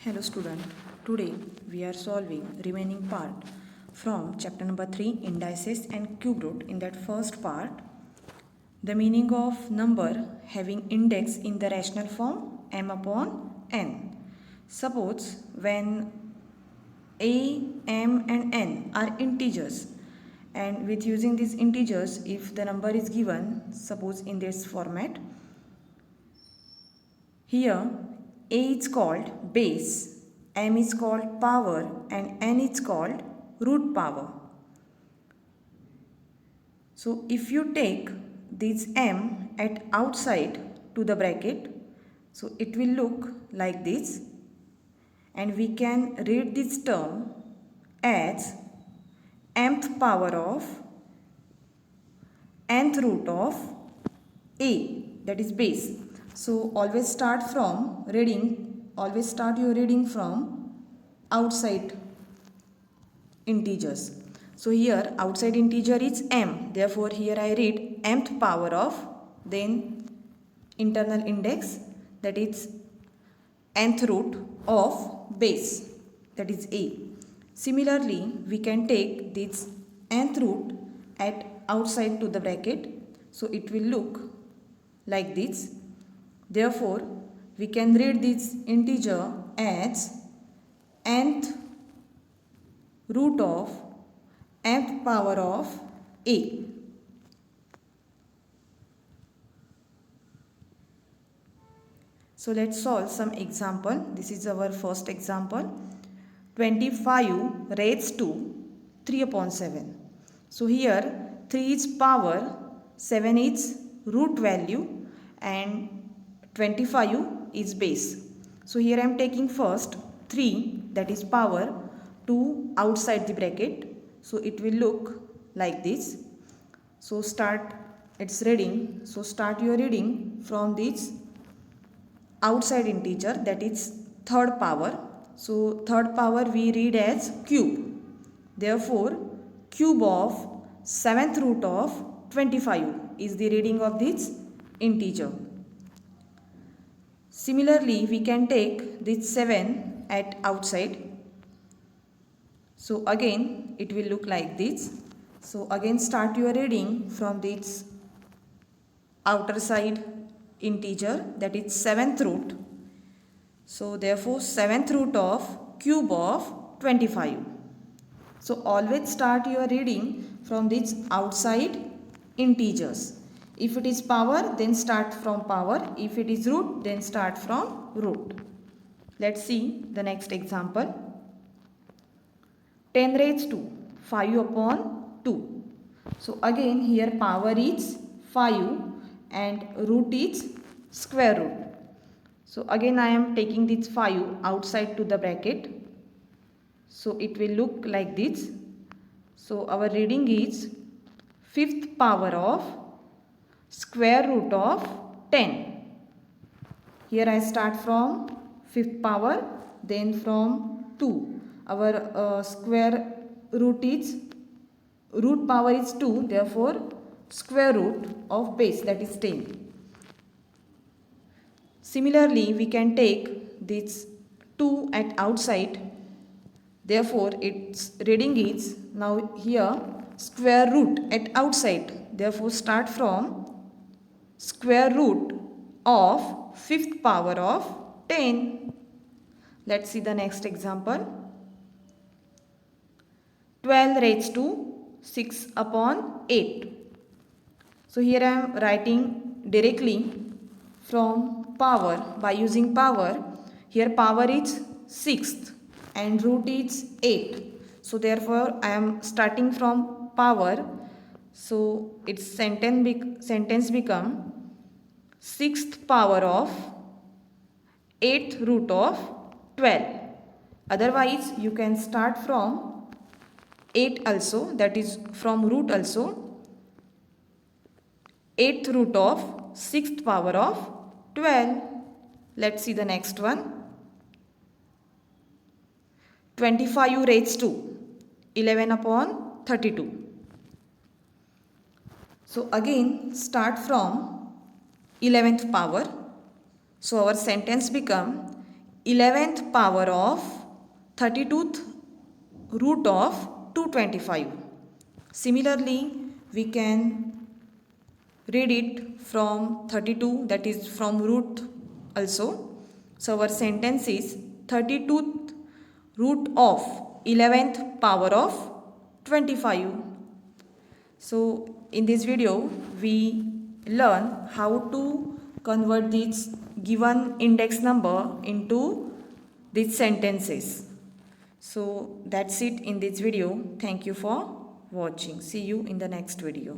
Hello student, today we are solving remaining part from chapter number 3 indices and cube root. In that first part, the meaning of number having index in the rational form m upon n. Suppose when a, m and n are integers, and with using these integers, if the number is given, suppose in this format, here a is called base, m is called power and n is called root power. So if you take this m at outside to the bracket, so it will look like this, and we can read this term as mth power of nth root of a, that is base. So always start your reading from outside integers. So here outside integer is m, therefore here I read mth power of, then internal index, that is nth root of base, that is a. Similarly, we can take this nth root at outside to the bracket, so it will look like this. Therefore, we can read this integer as nth root of nth power of a. So let's solve some example. This is our first example. 25 raised to 3 upon 7. So here 3 is power, 7 is root value and 25 is base. So here I am taking first 3, that is power, to outside the bracket. So it will look like this. So start its reading. So start your reading from this outside integer, that is third power. So third power we read as cube. Therefore cube of 7th root of 25 is the reading of this integer. Similarly, we can take this 7 at outside. So again it will look like this. So again start your reading from this outer side integer, that is 7th root. So therefore 7th root of cube of 25. So always start your reading from these outside integers. If it is power, then start from power. If it is root, then start from root. Let's see the next example. 10 raised to 5 upon 2. So again here power is 5 and root is square root. So again I am taking this 5 outside to the bracket. So it will look like this. So our reading is 5th power of square root of 10. Here I start from 5th power, then from 2. Our square root is, root power is 2, therefore square root of base, that is 10. Similarly, we can take this 2 at outside. Therefore, its reading is now here square root at outside. Therefore, start from square root of 5th power of 10. Let's see the next example. 12 raised to 6 upon 8. So here I am writing directly from power by using power. Here power is 6th and root is 8. So therefore I am starting from power. So its sentence become 6th power of 8th root of 12. Otherwise you can start from 8 also, that is from root also, 8th root of 6th power of 12. Let's see the next one. 25 raised to 11 upon 32. So again start from 11th power. So our sentence become 11th power of 32th root of 225. Similarly, we can read it from 32, that is from root also. So our sentence is 32th root of 11th power of 25. So in this video we learn how to convert this given index number into these sentences. So that's it in this video. Thank you for watching. See you in the next video.